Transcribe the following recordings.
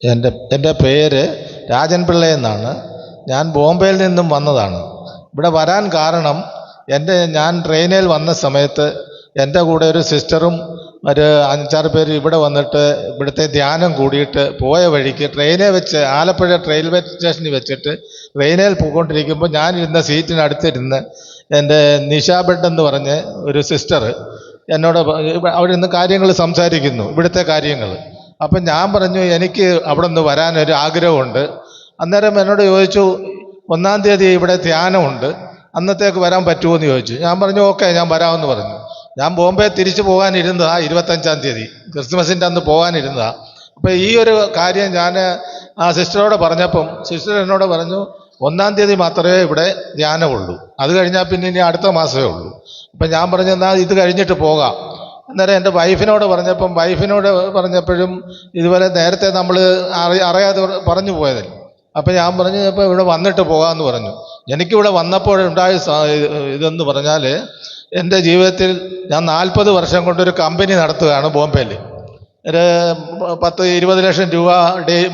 എൻ്റെ പേര് രാജൻ പിള്ള എന്നാണ്. ഞാൻ ബോംബെയിൽ നിന്നും വന്നതാണ്. ഇവിടെ വരാൻ കാരണം ഞാൻ ട്രെയിനിൽ വന്ന സമയത്ത് എൻ്റെ കൂടെ ഒരു സിസ്റ്ററും ഒരു 5-6 പേര് ഇവിടെ വന്നിട്ട് ഇവിടുത്തെ ധ്യാനം കൂടിയിട്ട് പോയ വഴിക്ക് ട്രെയിനെ വെച്ച് ആലപ്പുഴ റെയിൽവേ സ്റ്റേഷനിൽ വെച്ചിട്ട് ട്രെയിനിൽ പോയിക്കൊണ്ടിരിക്കുമ്പോൾ ഞാനിരുന്ന സീറ്റിനടുത്തിരുന്ന് എൻ്റെ നിഷാബെഡ് എന്ന് പറഞ്ഞ് ഒരു സിസ്റ്റർ എന്നോട് അവിടെ നിന്ന് കാര്യങ്ങൾ സംസാരിക്കുന്നു, ഇവിടുത്തെ കാര്യങ്ങൾ. അപ്പം ഞാൻ പറഞ്ഞു എനിക്ക് അവിടെ നിന്ന് വരാനൊരു ആഗ്രഹമുണ്ട്. അന്നേരം എന്നോട് ചോദിച്ചു, 1-ാം തീയതി ഇവിടെ ധ്യാനമുണ്ട്, അന്നത്തേക്ക് വരാൻ പറ്റുമോ എന്ന് ചോദിച്ചു. ഞാൻ പറഞ്ഞു ഓക്കെ, ഞാൻ വരാമെന്ന് പറഞ്ഞു. ഞാൻ ബോംബെ തിരിച്ചു പോകാനിരുന്നതാ 25-ാം തീയതി, ക്രിസ്മസിൻ്റെ അന്ന് പോകാനിരുന്നതാ. അപ്പം ഈ ഒരു കാര്യം ഞാൻ ആ സിസ്റ്ററോട് പറഞ്ഞപ്പം സിസ്റ്റർ എന്നോട് പറഞ്ഞു 1-ാം തീയതി മാത്രമേ ഇവിടെ ധ്യാനമുള്ളൂ, അത് കഴിഞ്ഞാൽ പിന്നെ ഇനി അടുത്ത മാസമേ ഉള്ളൂ. അപ്പം ഞാൻ പറഞ്ഞു എന്നാൽ ഇത് കഴിഞ്ഞിട്ട് പോകാം. അന്നേരം എൻ്റെ വൈഫിനോട് പറഞ്ഞപ്പോഴും ഇതുപോലെ നേരത്തെ നമ്മൾ അറിയാതെ പറഞ്ഞു പോയതല്ലേ. അപ്പം ഞാൻ പറഞ്ഞു ഇപ്പോൾ ഇവിടെ വന്നിട്ട് പോകാമെന്ന് പറഞ്ഞു. എനിക്കിവിടെ വന്നപ്പോഴുണ്ടായ ഇതെന്ന് പറഞ്ഞാൽ, എൻ്റെ ജീവിതത്തിൽ ഞാൻ 40 വർഷം കൊണ്ടൊരു കമ്പനി നടത്തുകയാണ് ബോംബെയിൽ. ഒരു 10-20 ലക്ഷം രൂപ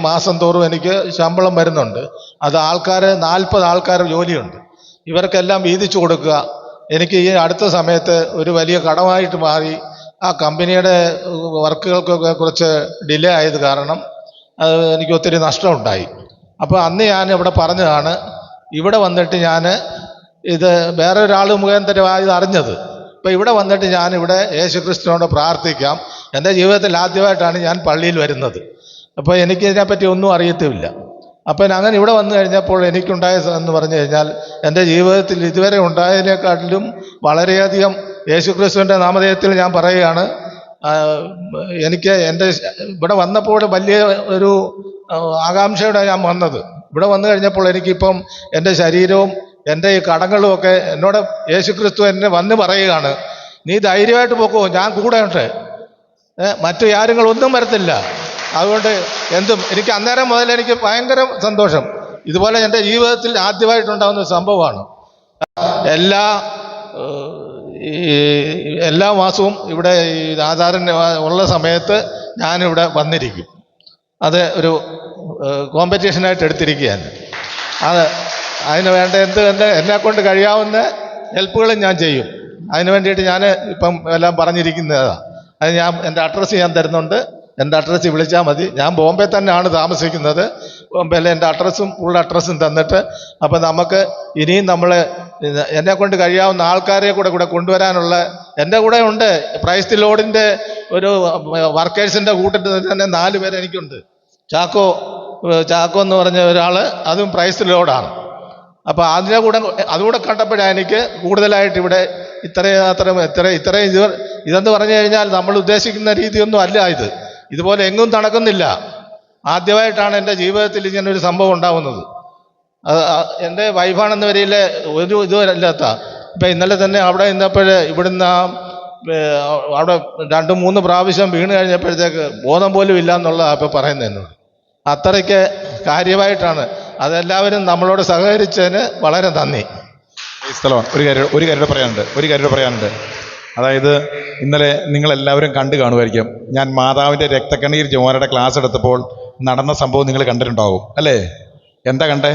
മാസം തോറും എനിക്ക് ശമ്പളം വരുന്നുണ്ട്. അത് 40 ആൾക്കാർ ജോലിയുണ്ട്. ഇവർക്കെല്ലാം വീതിച്ചു കൊടുക്കുക. എനിക്ക് ഈ അടുത്ത സമയത്ത് ഒരു വലിയ കടമായിട്ട് മാറി. ആ കമ്പനിയുടെ വർക്കുകൾക്കൊക്കെ കുറച്ച് ഡിലേ ആയത് കാരണം എനിക്ക് ഒത്തിരി നഷ്ടമുണ്ടായി. അപ്പോൾ അന്ന് ഞാൻ ഇവിടെ പറഞ്ഞതാണ്, ഇവിടെ വന്നിട്ട് ഞാൻ ഇത് വേറെ ഒരാൾ മുഖാന്തരമായി ഇത് അറിഞ്ഞത്. അപ്പോൾ ഇവിടെ വന്നിട്ട് ഞാനിവിടെ യേശുക്രിസ്തുവിനോട് പ്രാർത്ഥിക്കാം. എൻ്റെ ജീവിതത്തിൽ ആദ്യമായിട്ടാണ് ഞാൻ പള്ളിയിൽ വരുന്നത്. അപ്പോൾ എനിക്കിതിനെപ്പറ്റി ഒന്നും അറിയത്തുമില്ല. അപ്പം അങ്ങനെ ഇവിടെ വന്നു കഴിഞ്ഞപ്പോൾ എനിക്കുണ്ടായ എന്ന് പറഞ്ഞു കഴിഞ്ഞാൽ, എൻ്റെ ജീവിതത്തിൽ ഇതുവരെ ഉണ്ടായതിനേക്കാട്ടിലും വളരെയധികം യേശുക്രിസ്തുവിൻ്റെ നാമധേയത്തിൽ ഞാൻ പറയുകയാണ്, എനിക്ക് എൻ്റെ ഇവിടെ വന്നപ്പോൾ വലിയ ഒരു ആകാംക്ഷയോടെ ഞാൻ വന്നത്. ഇവിടെ വന്നു കഴിഞ്ഞപ്പോൾ എനിക്കിപ്പം എൻ്റെ ശരീരവും എൻ്റെ ഈ കടങ്ങളും ഒക്കെ എന്നോട് യേശുക്രിസ്തു എന്നെ വന്ന് പറയുകയാണ്, നീ ധൈര്യമായിട്ട് പോക്കോ, ഞാൻ കൂടെ ഉണ്ട്, മറ്റു കാര്യങ്ങളൊന്നും വരത്തില്ല. അതുകൊണ്ട് എനിക്ക് അന്നേരം മുതൽ എനിക്ക് ഭയങ്കര സന്തോഷം. ഇതുപോലെ എൻ്റെ ജീവിതത്തിൽ ആദ്യമായിട്ടുണ്ടാകുന്ന സംഭവമാണ്. എല്ലാ മാസവും ഇവിടെ ഈ ആധാരന് ഉള്ള സമയത്ത് ഞാനിവിടെ വന്നിരിക്കും. അത് ഒരു കോമ്പറ്റീഷനായിട്ട് എടുത്തിരിക്കുകയാണ്. അതിന് വേണ്ട എന്നെക്കൊണ്ട് കഴിയാവുന്ന ഹെൽപ്പുകളും ഞാൻ ചെയ്യും. അതിന് വേണ്ടിയിട്ട് ഞാൻ ഇപ്പം എല്ലാം പറഞ്ഞിരിക്കുന്നതാണ്. അത് എൻ്റെ അഡ്രസ്സ് ഞാൻ തരുന്നുണ്ട്. എൻ്റെ അഡ്രസ്സിൽ വിളിച്ചാൽ മതി. ഞാൻ ബോംബെ തന്നെയാണ് താമസിക്കുന്നത്. ബോംബെയിലെ എൻ്റെ അഡ്രസ്സും ഫുൾ അഡ്രസ്സും തന്നിട്ട് അപ്പം നമുക്ക് ഇനിയും എന്നെക്കൊണ്ട് കഴിയാവുന്ന ആൾക്കാരെ കൂടെ കൊണ്ടുവരാനുള്ള എൻ്റെ കൂടെ ഉണ്ട്. പ്രൈസ് ദി ലോർഡിൻ്റെ ഒരു വർക്കേഴ്സിൻ്റെ കൂട്ടത്തിൽ തന്നെ 4 പേര് എനിക്കുണ്ട്. ചാക്കോ എന്ന് പറഞ്ഞ ഒരാൾ, അതും പ്രൈസ് ദി ലോർഡാണ്. അപ്പോൾ അതുകൂടെ കണ്ടപ്പോഴാണ് എനിക്ക് കൂടുതലായിട്ട് ഇവിടെ ഇത്രയും ഇതെന്ന് പറഞ്ഞു കഴിഞ്ഞാൽ നമ്മൾ ഉദ്ദേശിക്കുന്ന രീതിയൊന്നും അല്ല ഇത്. ഇതുപോലെ എങ്ങും നടക്കുന്നില്ല. ആദ്യമായിട്ടാണ് എൻ്റെ ജീവിതത്തിൽ ഇങ്ങനൊരു സംഭവം ഉണ്ടാവുന്നത്. എൻ്റെ വൈഫാണെന്ന വരിയിൽ ഒരു ഇതുമല്ലാത്ത. ഇപ്പം ഇന്നലെ തന്നെ അവിടെ ഇവിടുന്ന് അവിടെ 2-3 പ്രാവശ്യം വീണ് കഴിഞ്ഞപ്പോഴത്തേക്ക് ബോധം പോലും ഇല്ല എന്നുള്ളതാണ് ഇപ്പോൾ പറയുന്നത് എന്നോട്. അത്രയ്ക്ക് കാര്യമായിട്ടാണ്. അതെല്ലാവരും നമ്മളോട് സഹകരിച്ചതിന് വളരെ നന്ദി. ഒരു കാര്യം പറയാനുണ്ട്. അതായത് ഇന്നലെ നിങ്ങളെല്ലാവരും കണ്ടു കാണുമായിരിക്കും, ഞാൻ മാതാവിൻ്റെ രക്തക്കണ്ണീർ ജോമനയുടെ ക്ലാസ് എടുത്തപ്പോൾ നടന്ന സംഭവം നിങ്ങൾ കണ്ടിട്ടുണ്ടാവും അല്ലേ? എന്താ കണ്ടേ?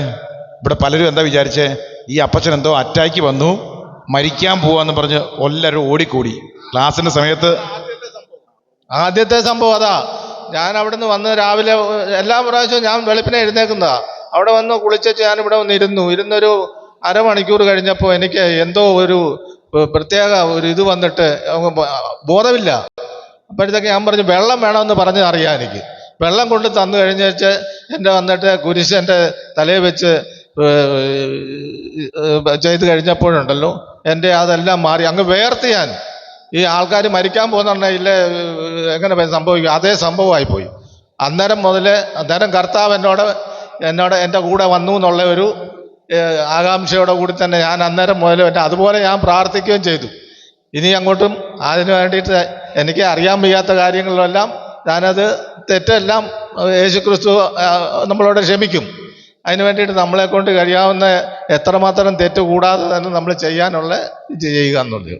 ഇവിടെ പലരും എന്താ വിചാരിച്ചേ, ഈ അപ്പച്ചൻ എന്തോ അറ്റാക്ക് വന്നു മരിക്കാൻ പോവാന്ന് പറഞ്ഞ് എല്ലാവരും ഓടിക്കൂടി ക്ലാസ്സിൻ്റെ സമയത്ത്. ആദ്യത്തെ സംഭവം അതാ. ഞാൻ അവിടെ നിന്ന് വന്ന് രാവിലെ എല്ലാ പ്രാവശ്യവും ഞാൻ വെളുപ്പിനെ എഴുന്നേക്കുന്നതാ. അവിടെ വന്ന് കുളിച്ചു ഞാനിവിടെ ഇരുന്നൊരു അരമണിക്കൂർ കഴിഞ്ഞപ്പോൾ എനിക്ക് എന്തോ ഒരു പ്രത്യേക ഒരു ഇത് വന്നിട്ട് ബോധമില്ല. അപ്പോഴത്തേക്ക് ഞാൻ പറഞ്ഞു വെള്ളം വേണമെന്ന് പറഞ്ഞ് അറിയാം. എനിക്ക് വെള്ളം കൊണ്ട് തന്നു കഴിഞ്ഞേച്ച് എൻ്റെ വന്നിട്ട് കുരിശ് എൻ്റെ തലയിൽ വെച്ച് ചെയ്ത് കഴിഞ്ഞപ്പോഴുണ്ടല്ലോ, എൻ്റെ അതെല്ലാം മാറി. അങ്ങ് വേർത്ത് ഞാൻ. ഈ ആൾക്കാർ മരിക്കാൻ പോകുന്നുണ്ടെങ്കിൽ എങ്ങനെ സംഭവിക്കും, അതേ സംഭവമായിപ്പോയി. അന്നേരം കർത്താവ് എന്നോട് എൻ്റെ കൂടെ വന്നു എന്നുള്ള ഒരു ആകാംക്ഷയോടെ കൂടി തന്നെ ഞാൻ അന്നേരം മുതൽ അതുപോലെ ഞാൻ പ്രാർത്ഥിക്കുകയും ചെയ്തു. ഇനി അങ്ങോട്ടും അതിന് വേണ്ടിയിട്ട് എനിക്ക് അറിയാൻ വയ്യാത്ത കാര്യങ്ങളിലെല്ലാം ഞാനത് തെറ്റെല്ലാം യേശുക്രിസ്തു നമ്മളോട് ക്ഷമിക്കും. അതിന് വേണ്ടിയിട്ട് നമ്മളെ കൊണ്ട് കഴിയാവുന്ന എത്രമാത്രം തെറ്റ് കൂടാതെ തന്നെ നമ്മൾ ചെയ്യാനുള്ള ചെയ്യുക എന്നുള്ളത്.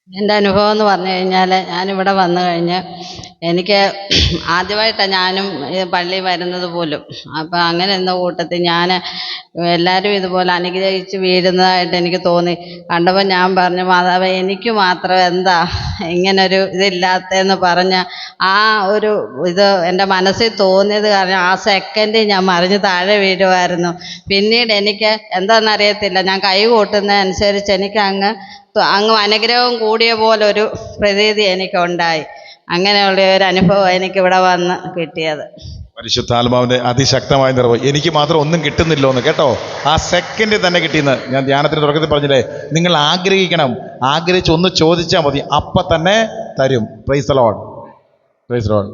എൻ്റെ അനുഭവം എന്ന് പറഞ്ഞു കഴിഞ്ഞാൽ ഞാനിവിടെ വന്നു കഴിഞ്ഞ് എനിക്ക് ആദ്യമായിട്ടാണ് ഞാനും ഈ പള്ളി വരുന്നത് പോലും. അപ്പം അങ്ങനെ എന്ന കൂട്ടത്തിൽ ഞാൻ എല്ലാവരും ഇതുപോലെ അനുഗ്രഹിച്ച് വീഴുന്നതായിട്ട് എനിക്ക് തോന്നി. കണ്ടപ്പോൾ ഞാൻ പറഞ്ഞു, മാതാവേ എനിക്ക് മാത്രം എന്താ ഇങ്ങനൊരു ഇതില്ലാത്തതെന്ന് പറഞ്ഞ് ആ ഒരു ഇത് എൻ്റെ മനസ്സിൽ തോന്നിയത് കാരണം ആ സെക്കൻഡിൽ ഞാൻ മറിഞ്ഞ് താഴെ വീഴുമായിരുന്നു. പിന്നീട് എനിക്ക് എന്താണെന്നറിയത്തില്ല, ഞാൻ കൈ കൂട്ടുന്നതനുസരിച്ച് എനിക്ക് അങ്ങ് അനുഗ്രഹം കൂടിയ പോലൊരു പ്രതീതി എനിക്കുണ്ടായി. അങ്ങനെയുള്ള ഒരു അനുഭവം എനിക്കിവിടെ വന്ന് കിട്ടിയത്. പരിശുദ്ധാത്മാവിൻ്റെ അതിശക്തമായ നിറവ്. എനിക്ക് മാത്രം ഒന്നും കിട്ടുന്നില്ലോ എന്ന് കേട്ടോ, ആ സെക്കൻഡിൽ തന്നെ കിട്ടിയെന്ന് ഞാൻ ധ്യാനത്തിന് തുടക്കത്തിൽ പറഞ്ഞില്ലേ. നിങ്ങൾ ആഗ്രഹിക്കണം, ആഗ്രഹിച്ച് ഒന്ന് ചോദിച്ചാൽ മതി, അപ്പം തന്നെ തരും. Praise the Lord, praise the Lord.